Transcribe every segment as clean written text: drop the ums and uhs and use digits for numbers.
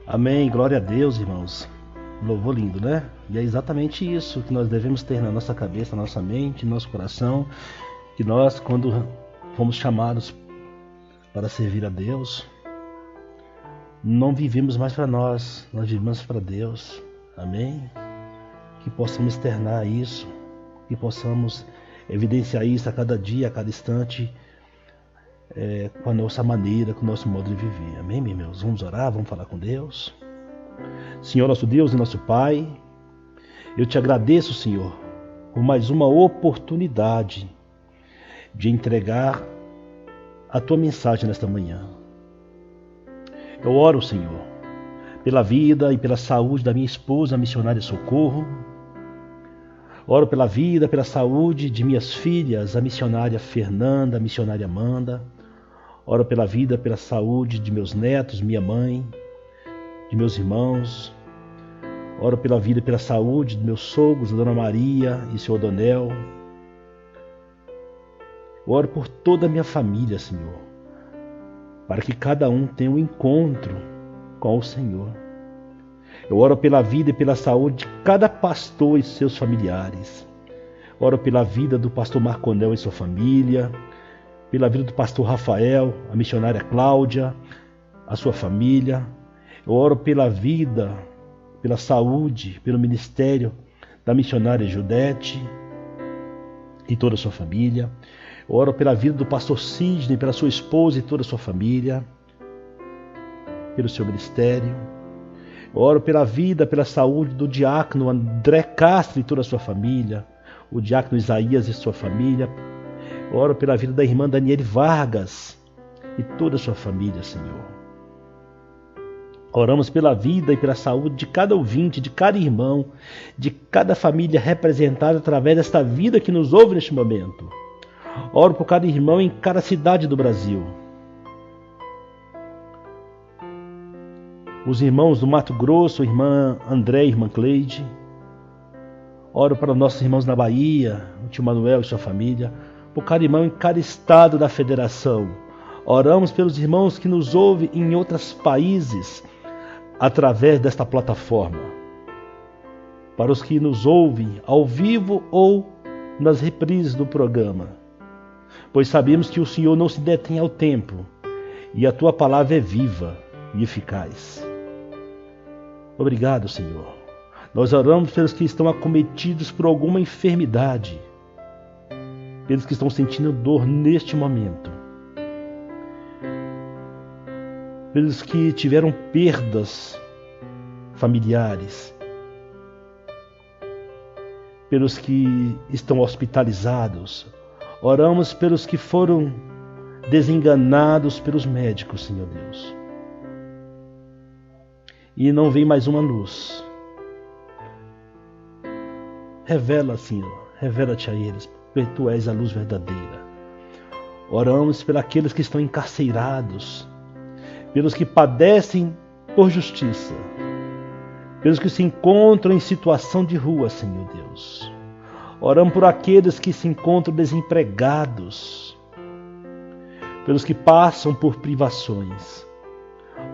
Amém, glória a Deus, irmãos. Louvor lindo, né? E é exatamente isso que nós devemos ter na nossa cabeça, na nossa mente, no nosso coração. Que nós, quando fomos chamados para servir a Deus, não vivemos mais para nós vivemos para Deus. Amém? Que possamos externar isso, que possamos evidenciar isso a cada dia, a cada instante, com a nossa maneira, com o nosso modo de viver. Amém, meus irmãos? Vamos orar, vamos falar com Deus. Senhor, nosso Deus e nosso Pai, eu te agradeço, Senhor, por mais uma oportunidade de entregar a tua mensagem nesta manhã. Eu oro, Senhor, pela vida e pela saúde da minha esposa, a missionária Socorro. Oro pela vida, pela saúde de minhas filhas, a missionária Fernanda, a missionária Amanda. Oro pela vida, pela saúde de meus netos, minha mãe, de meus irmãos. Oro pela vida e pela saúde de meus sogros, a Dona Maria e o Senhor Donel. Oro por toda a minha família, Senhor, para que cada um tenha um encontro com o Senhor. Eu oro pela vida e pela saúde de cada pastor e seus familiares. Oro pela vida do pastor Marconel e sua família, pela vida do pastor Rafael, a missionária Cláudia, a sua família. Eu oro pela vida, pela saúde, pelo ministério da missionária Judete e toda a sua família. Eu oro pela vida do pastor Sidney, pela sua esposa e toda a sua família, pelo seu ministério. Eu oro pela vida, pela saúde do diácono André Castro e toda a sua família, o diácono Isaías e sua família. Eu oro pela vida da irmã Daniele Vargas e toda a sua família, Senhor. Oramos pela vida e pela saúde de cada ouvinte, de cada irmão, de cada família representada através desta vida que nos ouve neste momento. Oro por cada irmão em cada cidade do Brasil. Os irmãos do Mato Grosso, irmã André e irmã Cleide. Oro para nossos irmãos na Bahia, o tio Manuel e sua família. Por cada irmão em cada estado da federação. Oramos pelos irmãos que nos ouvem em outros países através desta plataforma. Para os que nos ouvem ao vivo ou nas reprises do programa. Pois sabemos que o Senhor não se detém ao tempo e a tua palavra é viva e eficaz. Obrigado, Senhor. Nós oramos pelos que estão acometidos por alguma enfermidade, pelos que estão sentindo dor neste momento, pelos que tiveram perdas familiares, pelos que estão hospitalizados. Oramos pelos que foram desenganados pelos médicos, Senhor Deus. E não vem mais uma luz. Revela, Senhor, revela-te a eles, porque Tu és a luz verdadeira. Oramos pelos aqueles que estão encarcerados, pelos que padecem por justiça, pelos que se encontram em situação de rua, Senhor Deus. Oramos por aqueles que se encontram desempregados, pelos que passam por privações.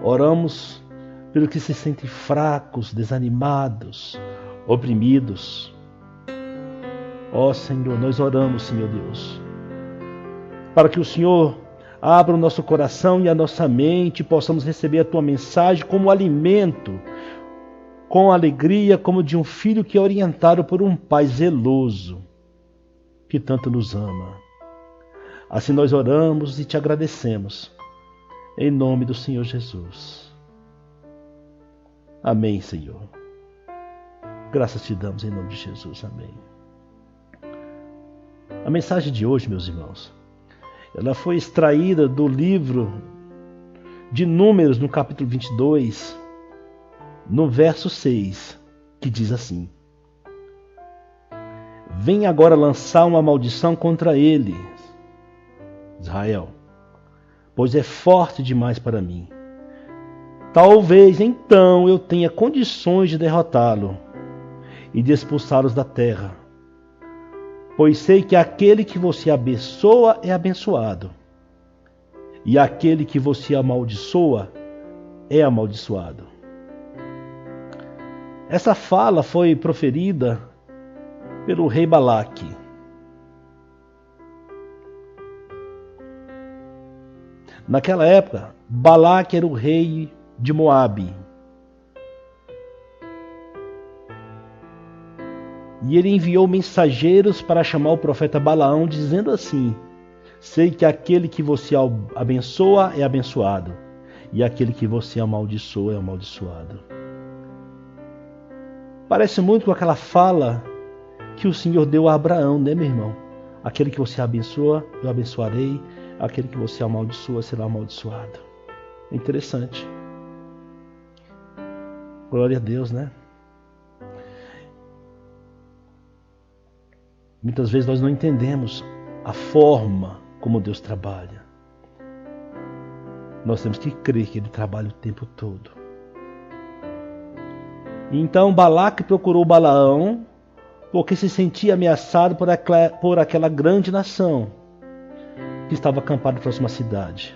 Oramos pelos que se sentem fracos, desanimados, oprimidos. Ó Senhor, nós oramos, Senhor Deus, para que o Senhor abra o nosso coração e a nossa mente e possamos receber a Tua mensagem como alimento, com alegria, como de um filho que é orientado por um pai zeloso, que tanto nos ama. Assim nós oramos e Te agradecemos, em nome do Senhor Jesus. Amém, Senhor. Graças Te damos em nome de Jesus. Amém. A mensagem de hoje, meus irmãos, ela foi extraída do livro de Números, no capítulo 22, no verso 6, que diz assim: Vem agora lançar uma maldição contra ele, Israel, pois é forte demais para mim. Talvez então eu tenha condições de derrotá-lo e de expulsá-los da terra. Pois sei que aquele que você abençoa é abençoado, e aquele que você amaldiçoa é amaldiçoado. Essa fala foi proferida pelo rei Balaque. Naquela época, Balaque era o rei de Moabe. E ele enviou mensageiros para chamar o profeta Balaão, dizendo assim: sei que aquele que você abençoa é abençoado, e aquele que você amaldiçoa é amaldiçoado. Parece muito com aquela fala que o Senhor deu a Abraão, né, meu irmão? Aquele que você abençoa, eu abençoarei. Aquele que você amaldiçoa, será amaldiçoado. É interessante. Glória a Deus, né? Muitas vezes nós não entendemos a forma como Deus trabalha. Nós temos que crer que Ele trabalha o tempo todo. Então Balaque procurou Balaão porque se sentia ameaçado por aquela grande nação que estava acampada próxima à cidade.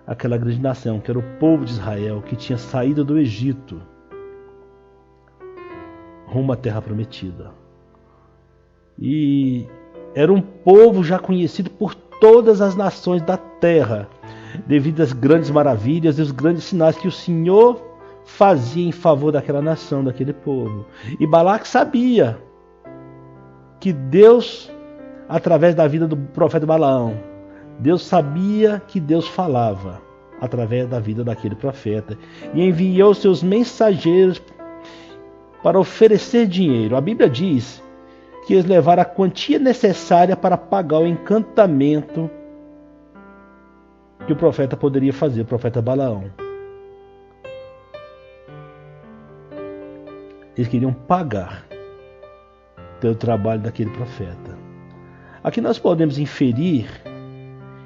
Aquela grande nação que era o povo de Israel, que tinha saído do Egito rumo à terra prometida. E era um povo já conhecido por todas as nações da terra, devido às grandes maravilhas e os grandes sinais que o Senhor fazia em favor daquela nação, daquele povo. E Balaque sabia que Deus, através da vida do profeta Balaão, Deus sabia que Deus falava através da vida daquele profeta e enviou seus mensageiros para oferecer dinheiro. A Bíblia diz que eles levaram a quantia necessária para pagar o encantamento que o profeta poderia fazer, o profeta Balaão. Eles queriam pagar pelo trabalho daquele profeta. Aqui nós podemos inferir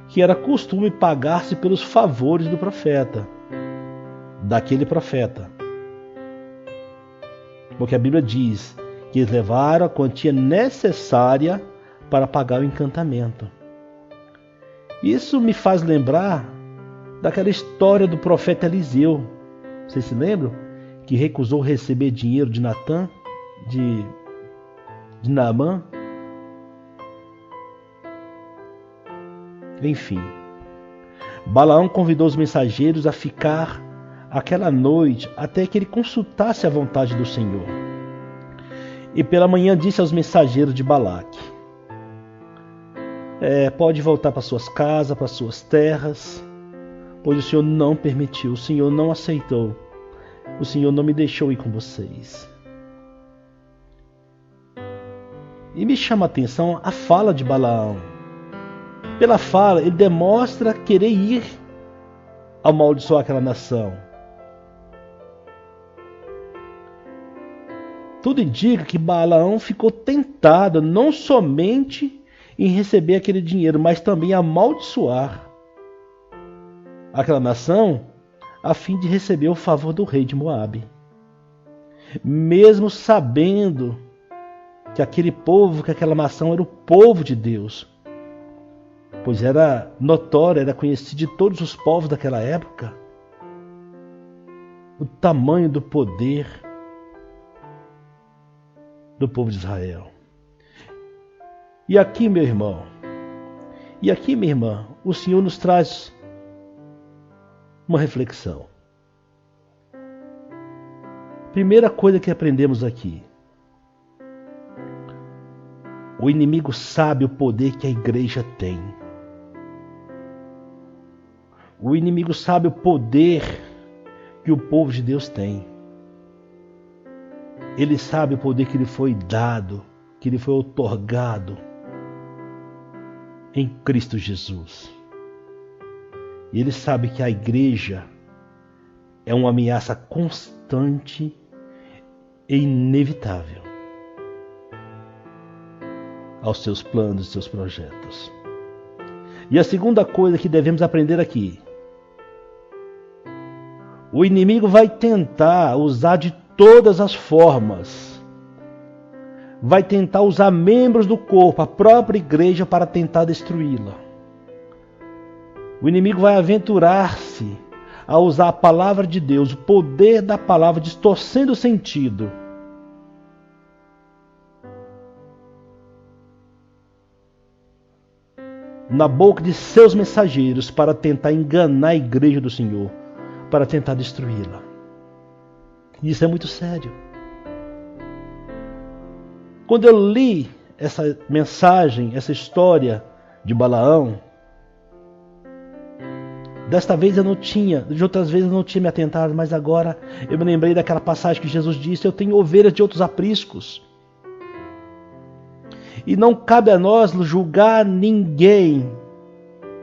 que era costume pagar-se pelos favores do profeta, daquele profeta. Porque a Bíblia diz que eles levaram a quantia necessária para pagar o encantamento. Isso me faz lembrar daquela história do profeta Eliseu. Vocês se lembram? Que recusou receber dinheiro de Natã, de Naamã. Enfim, Balaão convidou os mensageiros a ficar aquela noite até que ele consultasse a vontade do Senhor. E pela manhã disse aos mensageiros de Balaque: pode voltar para suas casas, para suas terras, pois o Senhor não permitiu, o Senhor não aceitou, o Senhor não me deixou ir com vocês. E me chama a atenção a fala de Balaão. Pela fala, ele demonstra querer ir amaldiçoar aquela nação. Tudo indica que Balaão ficou tentado não somente em receber aquele dinheiro, mas também amaldiçoar aquela nação a fim de receber o favor do rei de Moabe. Mesmo sabendo que aquele povo, que aquela nação era o povo de Deus, pois era notório, era conhecido de todos os povos daquela época, o tamanho do poder do povo de Israel. E aqui, meu irmão, e aqui, minha irmã, o Senhor nos traz uma reflexão. Primeira coisa que aprendemos aqui: o inimigo sabe o poder que a igreja tem. O inimigo sabe o poder que o povo de Deus tem. Ele sabe o poder que lhe foi dado, que lhe foi outorgado em Cristo Jesus. E ele sabe que a igreja é uma ameaça constante e inevitável aos seus planos e seus projetos. E a segunda coisa que devemos aprender aqui: o inimigo vai tentar usar de todas as formas, vai tentar usar membros do corpo, a própria igreja, para tentar destruí-la. O inimigo vai aventurar-se a usar a palavra de Deus, o poder da palavra, distorcendo o sentido. Na boca de seus mensageiros para tentar enganar a igreja do Senhor, para tentar destruí-la. Isso é muito sério. Quando eu li essa mensagem, essa história de Balaão, desta vez eu não tinha, de outras vezes eu não tinha me atentado, mas agora eu me lembrei daquela passagem que Jesus disse: eu tenho ovelhas de outros apriscos. E não cabe a nós julgar ninguém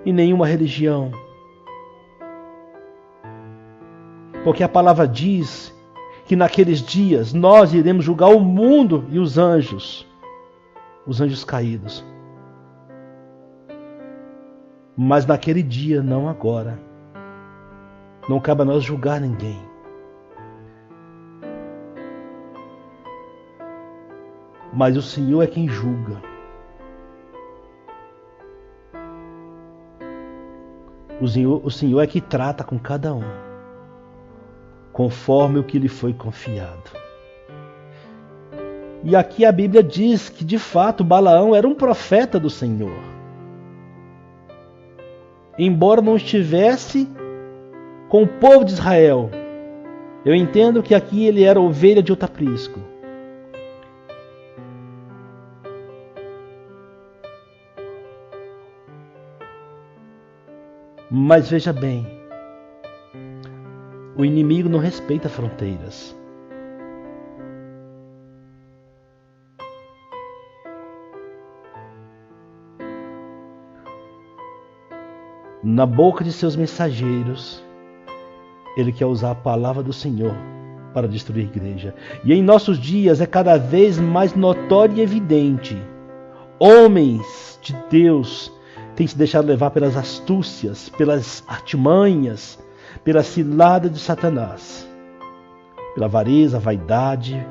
e nenhuma religião. Porque a palavra diz que naqueles dias nós iremos julgar o mundo e os anjos caídos. Mas naquele dia, não agora. Não cabe a nós julgar ninguém. Mas o Senhor é quem julga. O Senhor é que trata com cada um, conforme o que lhe foi confiado. E aqui a Bíblia diz que de fato Balaão era um profeta do Senhor. Embora não estivesse com o povo de Israel, eu entendo que aqui ele era ovelha de outro aprisco. Mas veja bem, o inimigo não respeita fronteiras. Na boca de seus mensageiros, ele quer usar a palavra do Senhor para destruir a igreja. E em nossos dias é cada vez mais notório e evidente. Homens de Deus têm se deixado levar pelas astúcias, pelas artimanhas, pela cilada de Satanás, pela avareza, vaidade,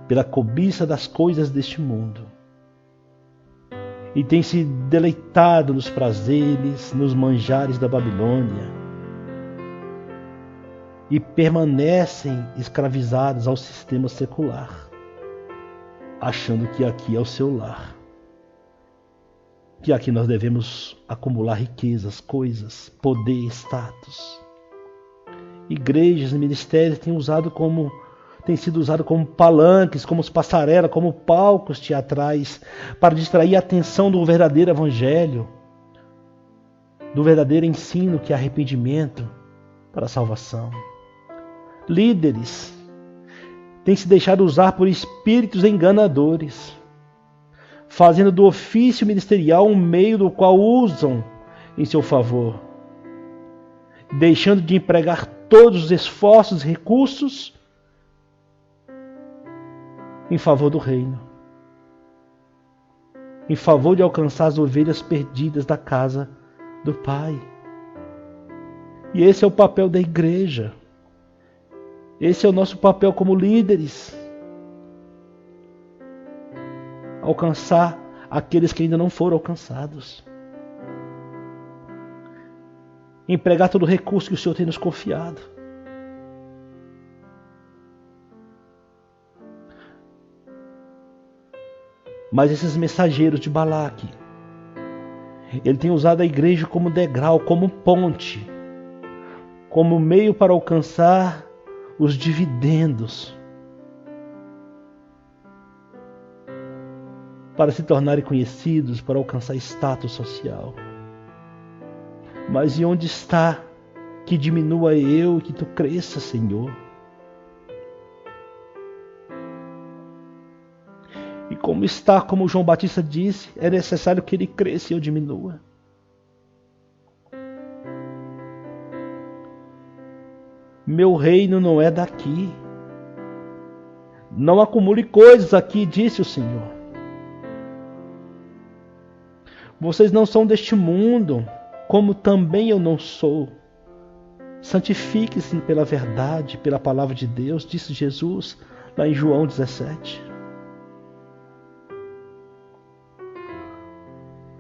pela cobiça das coisas deste mundo. E têm se deleitado nos prazeres, nos manjares da Babilônia. E permanecem escravizados ao sistema secular, achando que aqui é o seu lar. Que aqui nós devemos acumular riquezas, coisas, poder, status. Igrejas e ministérios têm sido usados como palanques, como passarelas, como palcos teatrais, para distrair a atenção do verdadeiro evangelho, do verdadeiro ensino que é arrependimento para a salvação. Líderes têm se deixado usar por espíritos enganadores, fazendo do ofício ministerial um meio do qual usam em seu favor, deixando de empregar todos os esforços e recursos em favor do reino, em favor de alcançar as ovelhas perdidas da casa do Pai. E esse é o papel da igreja. Esse é o nosso papel como líderes. Alcançar aqueles que ainda não foram alcançados. Empregar todo o recurso que o Senhor tem nos confiado. Mas esses mensageiros de Balaque, ele tem usado a igreja como degrau, como ponte, como meio para alcançar os dividendos, para se tornarem conhecidos, para alcançar status social. Mas e onde está que diminua eu e que tu cresça, Senhor? E como está, como João Batista disse, é necessário que ele cresça e eu diminua. Meu reino não é daqui. Não acumule coisas aqui, disse o Senhor. Vocês não são deste mundo, como também eu não sou. Santifique-se pela verdade, pela palavra de Deus, disse Jesus lá em João 17.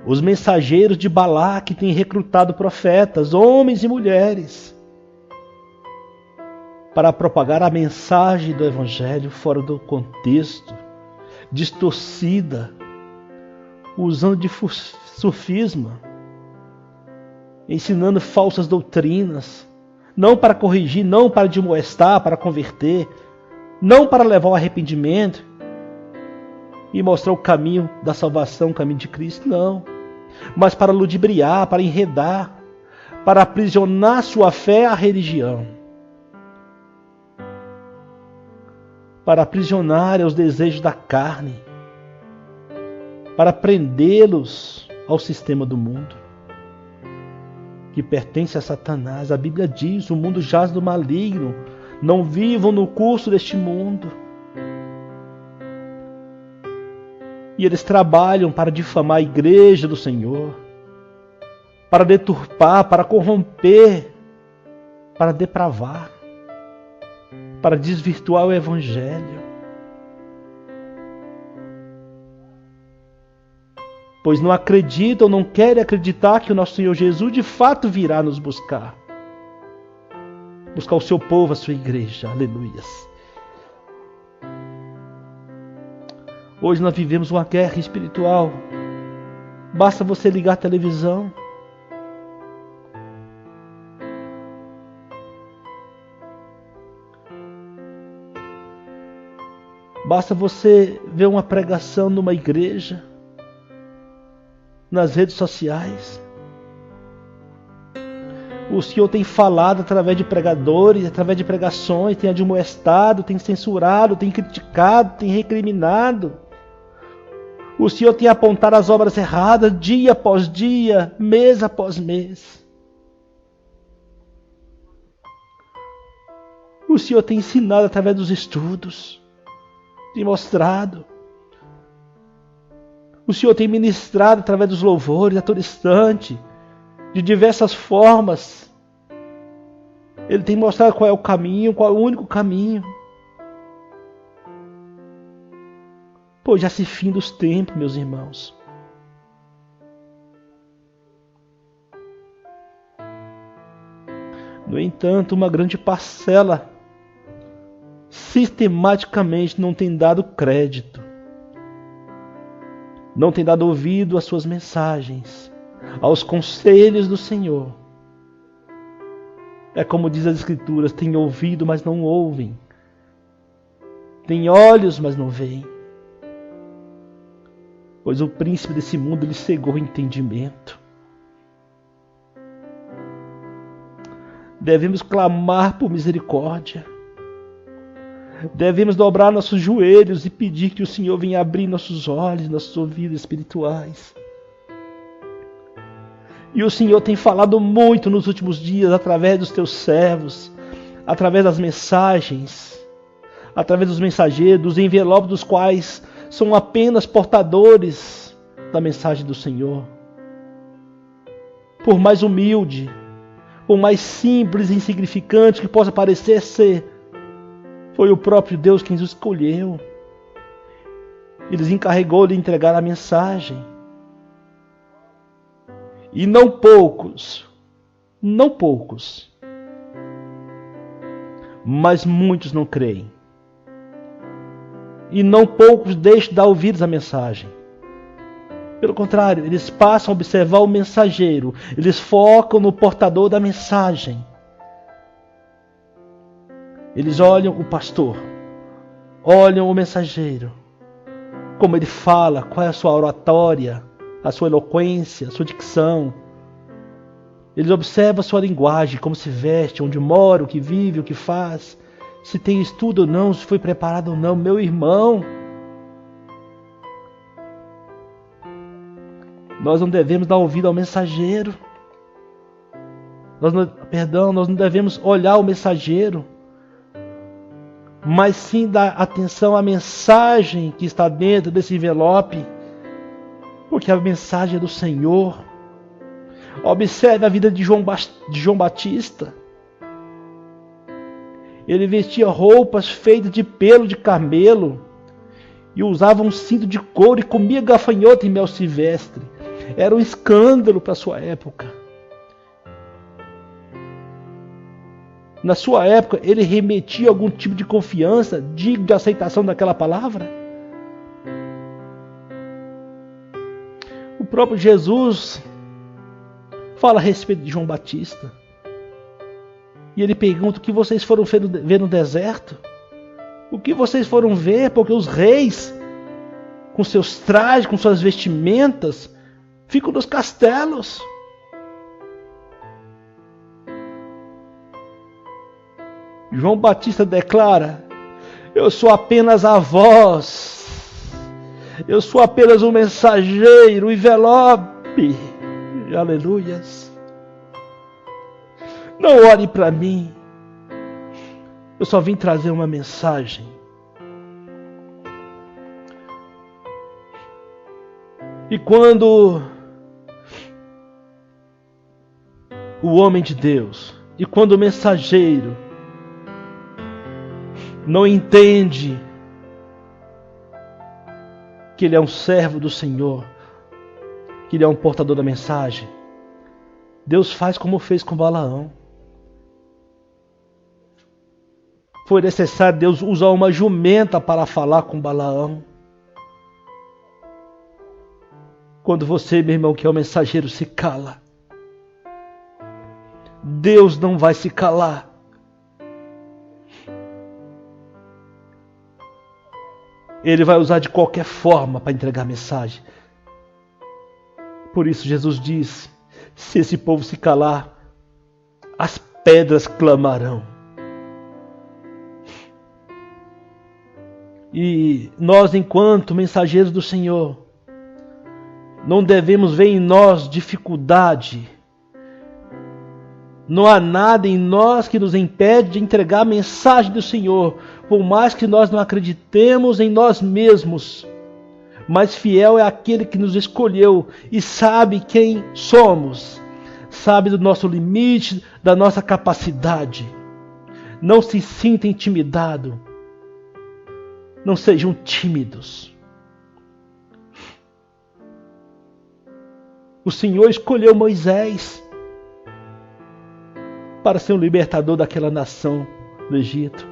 Os mensageiros de Balaque têm recrutado profetas, homens e mulheres, para propagar a mensagem do Evangelho fora do contexto, distorcida, usando de sofisma, ensinando falsas doutrinas, não para corrigir, não para admoestar, para converter, não para levar ao arrependimento e mostrar o caminho da salvação, o caminho de Cristo, não, mas para ludibriar, para enredar, para aprisionar sua fé à religião, para aprisionar aos desejos da carne, para prendê-los ao sistema do mundo, que pertence a Satanás. A Bíblia diz: o mundo jaz do maligno, não vivam no curso deste mundo. E eles trabalham para difamar a igreja do Senhor, para deturpar, para corromper, para depravar, para desvirtuar o Evangelho. Pois não acreditam, não querem acreditar que o nosso Senhor Jesus de fato virá nos buscar. Buscar o seu povo, a sua igreja. Aleluias. Hoje nós vivemos uma guerra espiritual. Basta você ligar a televisão. Basta você ver uma pregação numa igreja, nas redes sociais. O Senhor tem falado através de pregadores, através de pregações, tem admoestado, tem censurado, tem criticado, tem recriminado. O Senhor tem apontado as obras erradas dia após dia, mês após mês. O Senhor tem ensinado através dos estudos, tem mostrado. O Senhor tem ministrado através dos louvores a todo instante, de diversas formas. Ele tem mostrado qual é o caminho, qual é o único caminho. Pois já se fim dos tempos, meus irmãos. No entanto, uma grande parcela sistematicamente não tem dado crédito, não tem dado ouvido às suas mensagens, aos conselhos do Senhor. É como diz as Escrituras: tem ouvido, mas não ouvem, tem olhos, mas não veem. Pois o príncipe desse mundo lhe cegou o entendimento. Devemos clamar por misericórdia. Devemos dobrar nossos joelhos e pedir que o Senhor venha abrir nossos olhos, nossos ouvidos espirituais. E o Senhor tem falado muito nos últimos dias através dos teus servos, através das mensagens, através dos mensageiros, dos envelopes dos quais são apenas portadores da mensagem do Senhor. Por mais humilde, por mais simples e insignificante que possa parecer ser, foi o próprio Deus quem os escolheu. Ele lhes encarregou de entregar a mensagem. E não poucos, mas muitos não creem. E não poucos deixam de dar ouvidos à mensagem. Pelo contrário, eles passam a observar o mensageiro. Eles focam no portador da mensagem. Eles olham o pastor, olham o mensageiro, como ele fala, qual é a sua oratória, a sua eloquência, a sua dicção. Eles observam a sua linguagem, como se veste, onde mora, o que vive, o que faz, se tem estudo ou não, se foi preparado ou não. Meu irmão, nós não devemos dar ouvido ao mensageiro. Nós não devemos olhar o mensageiro, mas sim dar atenção à mensagem que está dentro desse envelope, porque a mensagem é do Senhor. Observe a vida de João Batista. Ele vestia roupas feitas de pelo de camelo e usava um cinto de couro e comia gafanhoto e mel silvestre. Era um escândalo para a sua época. Na sua época, ele remetia algum tipo de confiança, de aceitação daquela palavra? O próprio Jesus fala a respeito de João Batista. E ele pergunta: o que vocês foram ver no deserto? O que vocês foram ver? Porque os reis, com seus trajes, com suas vestimentas, ficam nos castelos. João Batista declara: eu sou apenas a voz, eu sou apenas um mensageiro, um envelope. Aleluias. Não ore para mim, eu só vim trazer uma mensagem. E quando o homem de Deus, e quando o mensageiro não entende que ele é um servo do Senhor, que ele é um portador da mensagem, Deus faz como fez com Balaão. Foi necessário Deus usar uma jumenta para falar com Balaão. Quando você, meu irmão, que é o mensageiro, se cala, Deus não vai se calar. Ele vai usar de qualquer forma para entregar a mensagem. Por isso Jesus diz: se esse povo se calar, as pedras clamarão. E nós, enquanto mensageiros do Senhor, não devemos ver em nós dificuldade. Não há nada em nós que nos impede de entregar a mensagem do Senhor, por mais que nós não acreditemos em nós mesmos. Mas fiel é aquele que nos escolheu e sabe quem somos, sabe do nosso limite, da nossa capacidade. Não se sinta intimidado. Não sejam tímidos. O Senhor escolheu Moisés para ser um libertador daquela nação do Egito.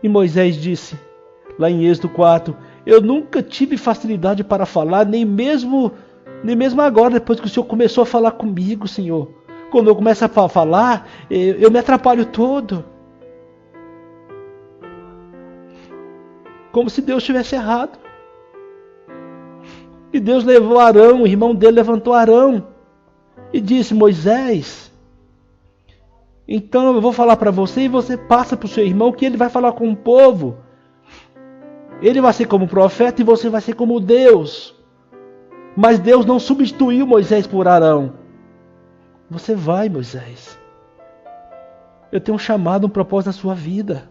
E Moisés disse, lá em Êxodo 4, eu nunca tive facilidade para falar, nem mesmo agora, depois que o Senhor começou a falar comigo, Senhor. Quando eu começo a falar, eu me atrapalho todo. Como se Deus tivesse errado. E Deus levou Arão, o irmão dele levantou Arão e disse, Moisés, então eu vou falar para você e você passa para o seu irmão que ele vai falar com o povo. Ele vai ser como profeta e você vai ser como Deus. Mas Deus não substituiu Moisés por Arão. Você vai, Moisés. Eu tenho um chamado, um propósito na sua vida.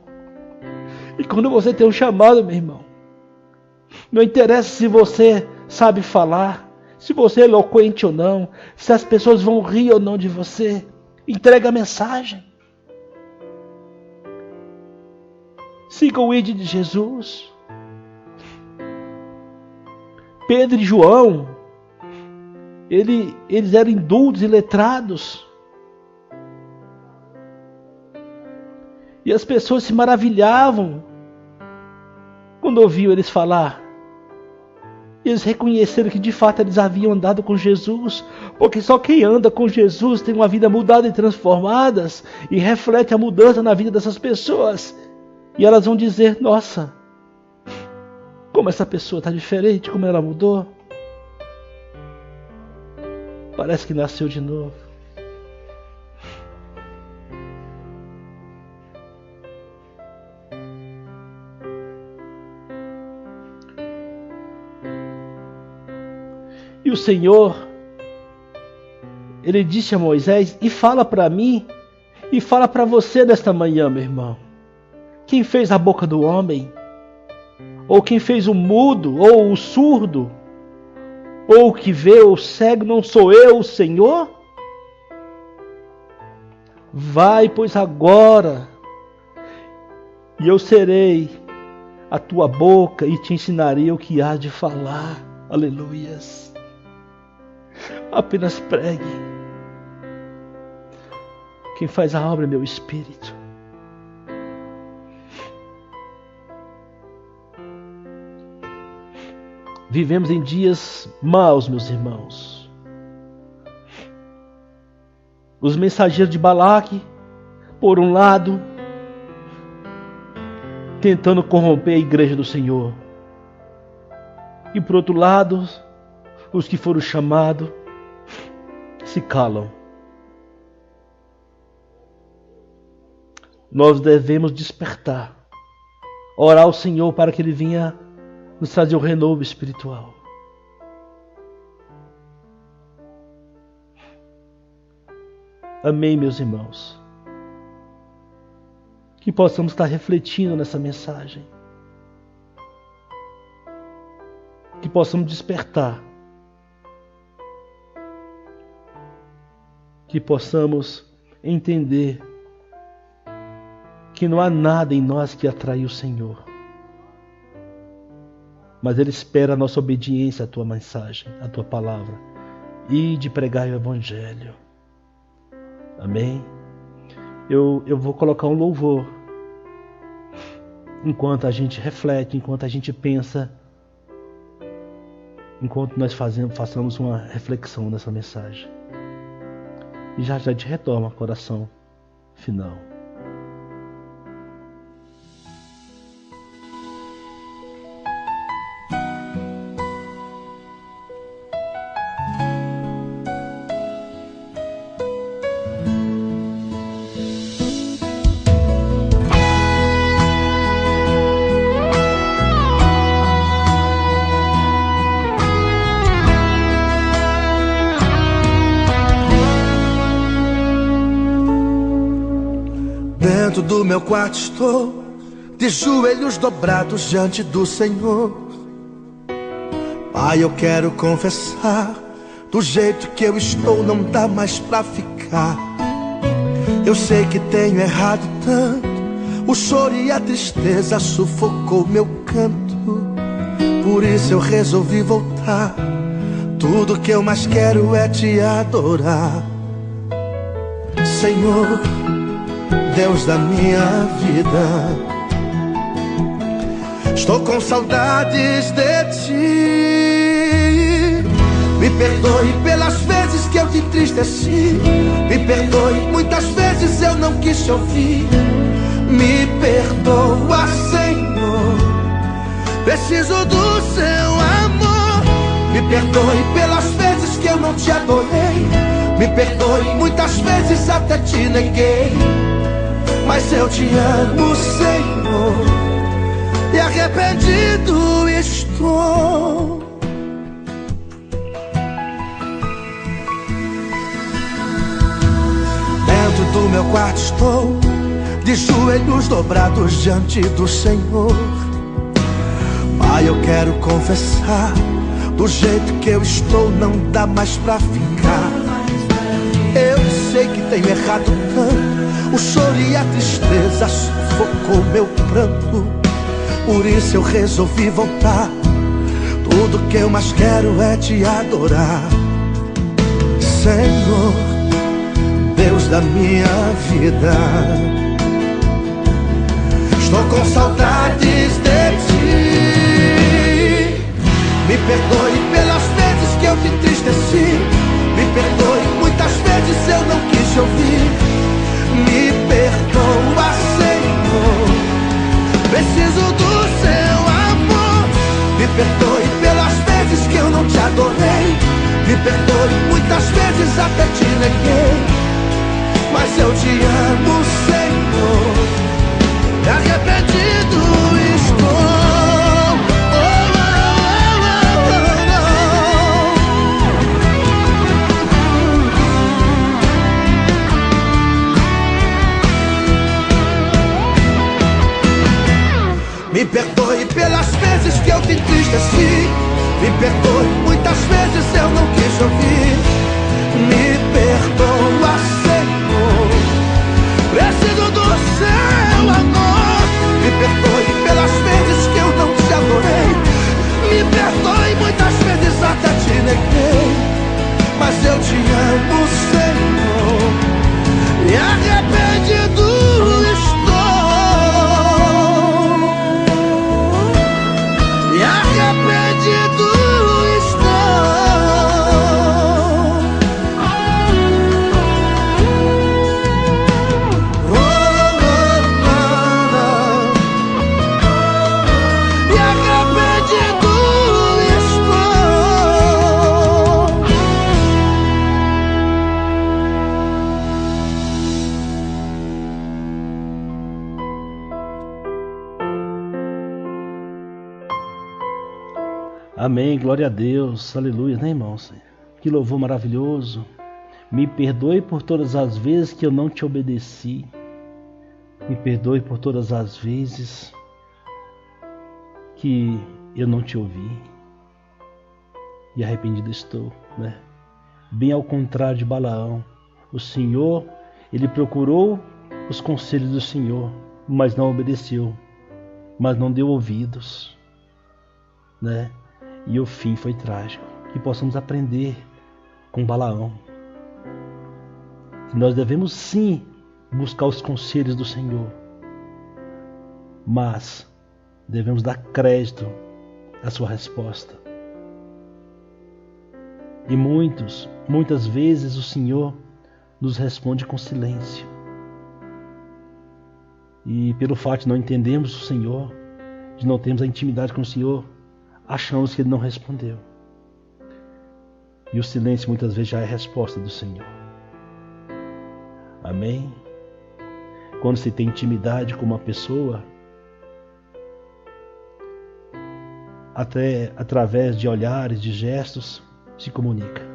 E quando você tem um chamado, meu irmão, não interessa se você sabe falar, se você é eloquente ou não, se as pessoas vão rir ou não de você. Entrega a mensagem. Siga o ID de Jesus. Pedro e João, eles eram indultos e letrados. E as pessoas se maravilhavam quando ouviam eles falar. Eles reconheceram que de fato eles haviam andado com Jesus, porque só quem anda com Jesus tem uma vida mudada e transformada e reflete a mudança na vida dessas pessoas. E elas vão dizer, nossa, como essa pessoa está diferente, como ela mudou. Parece que nasceu de novo. E o Senhor, Ele disse a Moisés, e fala para mim, e fala para você nesta manhã, meu irmão. Quem fez a boca do homem? Ou quem fez o mudo, ou o surdo? Ou o que vê, ou o cego, não sou eu, o Senhor? Vai, pois agora, e eu serei a tua boca, e te ensinarei o que há de falar. Aleluias. Apenas pregue. Quem faz a obra é meu Espírito. Vivemos em dias maus, meus irmãos. Os mensageiros de Balaque, por um lado, tentando corromper a igreja do Senhor. E por outro lado, os que foram chamados se calam. Nós devemos despertar, orar ao Senhor para que Ele venha nos trazer o renovo espiritual. Amém, meus irmãos. Que possamos estar refletindo nessa mensagem. Que possamos despertar. Que possamos entender que não há nada em nós que atrai o Senhor. Mas Ele espera a nossa obediência à Tua mensagem, à Tua palavra. E de pregar o Evangelho. Amém? Eu vou colocar um louvor. Enquanto a gente reflete, enquanto a gente pensa, enquanto nós façamos uma reflexão nessa mensagem. E já te retoma a oração final. Dentro do meu quarto estou, de joelhos dobrados diante do Senhor. Pai, eu quero confessar, do jeito que eu estou não dá mais pra ficar. Eu sei que tenho errado tanto, o choro e a tristeza sufocou meu canto. Por isso eu resolvi voltar, tudo que eu mais quero é te adorar. Senhor, Deus da minha vida, estou com saudades de ti. Me perdoe pelas vezes que eu te entristeci, me perdoe, muitas vezes eu não quis te ouvir. Me perdoa, Senhor, preciso do seu amor. Me perdoe pelas vezes que eu não te adorei, me perdoe, muitas vezes até te neguei. Mas eu te amo, Senhor, e arrependido estou. Dentro do meu quarto estou, de joelhos dobrados diante do Senhor. Pai, eu quero confessar, do jeito que eu estou não dá mais pra ficar. Eu sei que tenho errado tanto, o choro e a tristeza sufocou meu pranto. Por isso eu resolvi voltar, tudo que eu mais quero é te adorar. Senhor, Deus da minha vida, estou com saudades de ti. Me perdoe pelas vezes que eu te entristeci, me perdoe, muitas vezes eu não quis te ouvir. Me perdoa, Senhor, preciso do seu amor. Me perdoe pelas vezes que eu não te adorei, me perdoe, muitas vezes até te neguei. Mas eu te amo, Senhor, e arrependido estou. Me perdoe pelas vezes que eu te entristeci, me perdoe, muitas vezes eu não quis ouvir. Me perdoa, Senhor, preciso do seu amor. Me perdoe pelas vezes que eu não te adorei, me perdoe, muitas vezes até te neguei. Mas eu te amo, Senhor, e Amém, glória a Deus, aleluia, né, irmãos? Que louvor maravilhoso. Me perdoe por todas as vezes que eu não te obedeci. Me perdoe por todas as vezes que eu não te ouvi. E arrependido estou, né? Bem ao contrário de Balaão, o Senhor, ele procurou os conselhos do Senhor, mas não obedeceu, mas não deu ouvidos, né? E o fim foi trágico. Que possamos aprender com Balaão. Nós devemos sim buscar os conselhos do Senhor, mas devemos dar crédito à sua resposta. E muitas vezes o Senhor nos responde com silêncio. E pelo fato de não entendermos o Senhor, de não termos a intimidade com o Senhor, achamos que Ele não respondeu. E o silêncio muitas vezes já é a resposta do Senhor. Amém? Quando se tem intimidade com uma pessoa, até através de olhares, de gestos, se comunica.